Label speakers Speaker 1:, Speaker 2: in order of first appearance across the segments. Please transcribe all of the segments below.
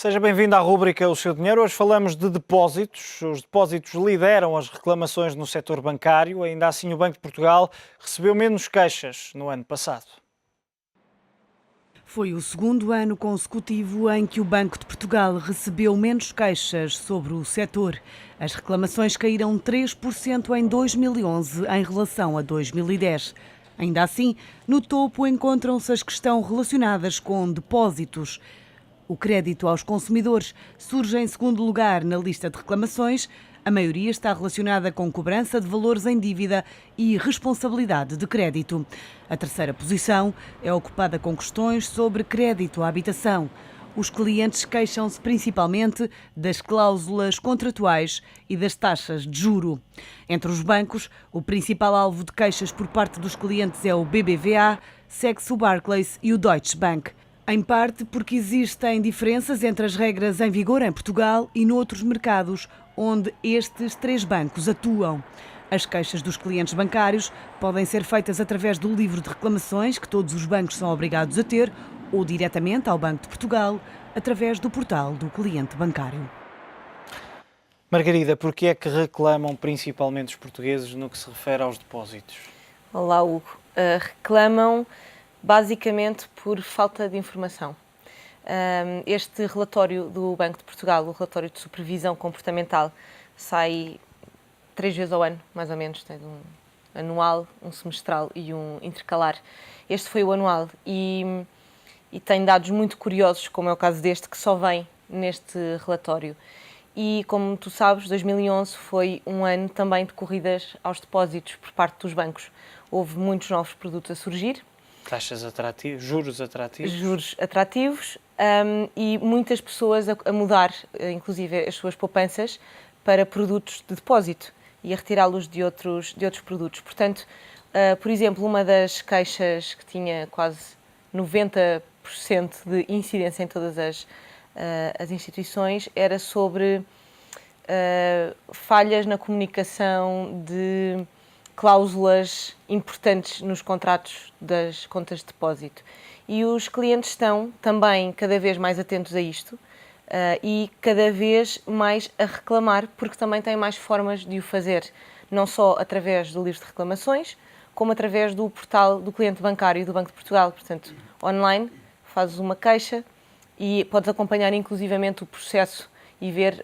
Speaker 1: Seja bem-vindo à rúbrica O Seu Dinheiro. Hoje falamos de depósitos. Os depósitos lideram as reclamações no setor bancário. Ainda assim, o Banco de Portugal recebeu menos queixas no ano passado.
Speaker 2: Foi o segundo ano consecutivo em que o Banco de Portugal recebeu menos queixas sobre o setor. As reclamações caíram 3% em 2011 em relação a 2010. Ainda assim, no topo encontram-se as que estão relacionadas com depósitos. O crédito aos consumidores surge em segundo lugar na lista de reclamações. A maioria está relacionada com cobrança de valores em dívida e responsabilidade de crédito. A terceira posição é ocupada com questões sobre crédito à habitação. Os clientes queixam-se principalmente das cláusulas contratuais e das taxas de juro. Entre os bancos, o principal alvo de queixas por parte dos clientes é o BBVA, segue-se o Barclays e o Deutsche Bank. Em parte porque existem diferenças entre as regras em vigor em Portugal e noutros mercados onde estes três bancos atuam. As queixas dos clientes bancários podem ser feitas através do livro de reclamações que todos os bancos são obrigados a ter ou diretamente ao Banco de Portugal através do portal do cliente bancário.
Speaker 1: Margarida, por que é que reclamam principalmente os portugueses no que se refere aos depósitos?
Speaker 3: Olá, Hugo. Reclamam basicamente por falta de informação. Este relatório do Banco de Portugal, o relatório de supervisão comportamental, sai 3 vezes ao ano, mais ou menos. Tem um anual, um semestral e um intercalar. Este foi o anual e tem dados muito curiosos, como é o caso deste, que só vem neste relatório. E, como tu sabes, 2011 foi um ano também de corridas aos depósitos por parte dos bancos. Houve muitos novos produtos a surgir.
Speaker 1: Taxas atrativas, juros atrativos.
Speaker 3: Juros atrativos e muitas pessoas a mudar, inclusive, as suas poupanças para produtos de depósito e a retirá-los de outros produtos. Portanto, por exemplo, uma das queixas que tinha quase 90% de incidência em todas as instituições era sobre falhas na comunicação de cláusulas importantes nos contratos das contas de depósito. E os clientes estão também cada vez mais atentos a isto e cada vez mais a reclamar, porque também têm mais formas de o fazer, não só através do livro de reclamações, como através do portal do cliente bancário do Banco de Portugal. Portanto, online, fazes uma queixa e podes acompanhar inclusivamente o processo e ver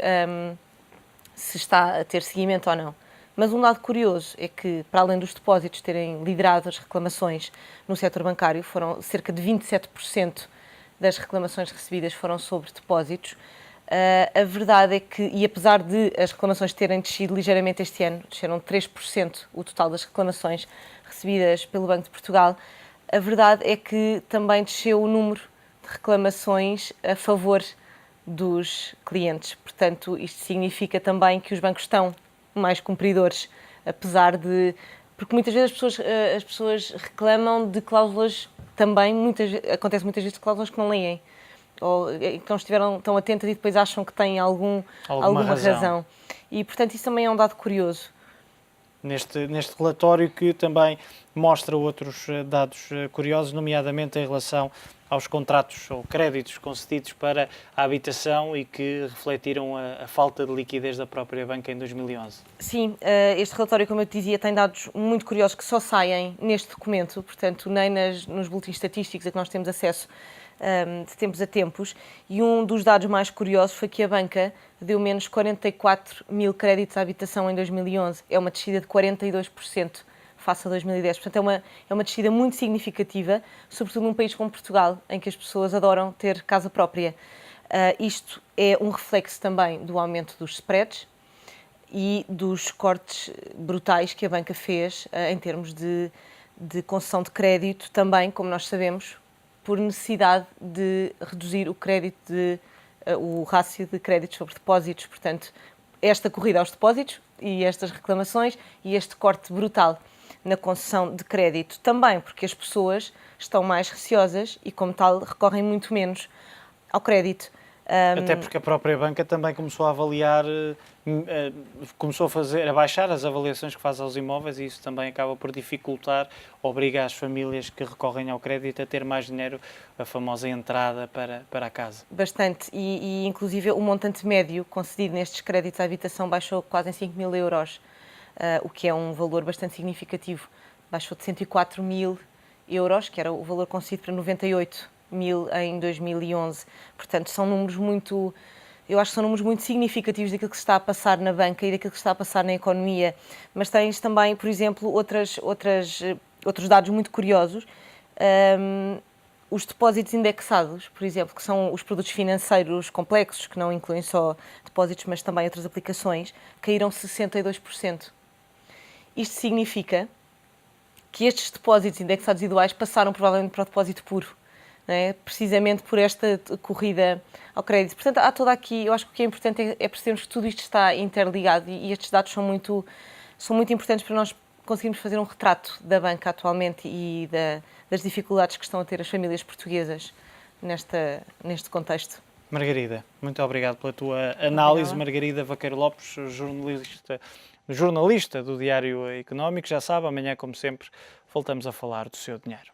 Speaker 3: se está a ter seguimento ou não. Mas um dado curioso é que, para além dos depósitos terem liderado as reclamações no setor bancário, foram cerca de 27% das reclamações recebidas foram sobre depósitos. A verdade é que, e apesar de as reclamações terem descido ligeiramente este ano, desceram 3% o total das reclamações recebidas pelo Banco de Portugal, a verdade é que também desceu o número de reclamações a favor dos clientes. Portanto, isto significa também que os bancos estão mais cumpridores, apesar de... Porque muitas vezes as pessoas reclamam de cláusulas também, acontece muitas vezes de cláusulas que não leem, ou que não estiveram tão atentas e depois acham que têm alguma razão. E, portanto, isso também é um dado curioso.
Speaker 1: Neste relatório que também mostra outros dados curiosos, nomeadamente em relação aos contratos ou créditos concedidos para a habitação e que refletiram a falta de liquidez da própria banca em 2011.
Speaker 3: Sim, este relatório, como eu te dizia, tem dados muito curiosos que só saem neste documento, portanto, nem nos boletins estatísticos a que nós temos acesso de tempos a tempos, e um dos dados mais curiosos foi que a banca deu menos 44 mil créditos à habitação em 2011. É uma descida de 42% face a 2010. Portanto, é uma descida muito significativa, sobretudo num país como Portugal, em que as pessoas adoram ter casa própria. Isto é um reflexo também do aumento dos spreads e dos cortes brutais que a banca fez em termos de concessão de crédito, também, como nós sabemos, por necessidade de reduzir o crédito, o rácio de créditos sobre depósitos. Portanto, esta corrida aos depósitos e estas reclamações e este corte brutal na concessão de crédito, também porque as pessoas estão mais receosas e, como tal, recorrem muito menos ao crédito.
Speaker 1: Até porque a própria banca também começou a avaliar, começou a baixar as avaliações que faz aos imóveis, e isso também acaba por dificultar, obriga as famílias que recorrem ao crédito a ter mais dinheiro, a famosa entrada para a casa.
Speaker 3: Bastante, e inclusive o montante médio concedido nestes créditos à habitação baixou quase em 5 mil euros, o que é um valor bastante significativo. Baixou de 104 mil euros, que era o valor concedido para 98 mil em 2011. Portanto, são números muito, eu acho que são números muito significativos daquilo que se está a passar na banca e daquilo que se está a passar na economia. Mas tens também, por exemplo, outros dados muito curiosos. Os depósitos indexados, por exemplo, que são os produtos financeiros complexos, que não incluem só depósitos, mas também outras aplicações, caíram 62%. Isto significa que estes depósitos indexados individuais passaram provavelmente para o depósito puro, não é? Precisamente por esta corrida ao crédito. Portanto, há toda aqui, eu acho que o que é importante é percebermos que tudo isto está interligado, e estes dados são muito importantes para nós conseguirmos fazer um retrato da banca atualmente e das dificuldades que estão a ter as famílias portuguesas neste contexto.
Speaker 1: Margarida, muito obrigado pela tua análise.
Speaker 3: Obrigada.
Speaker 1: Margarida Vaqueiro Lopes, jornalista do Diário Económico. Já sabe, amanhã, como sempre, voltamos a falar do seu dinheiro.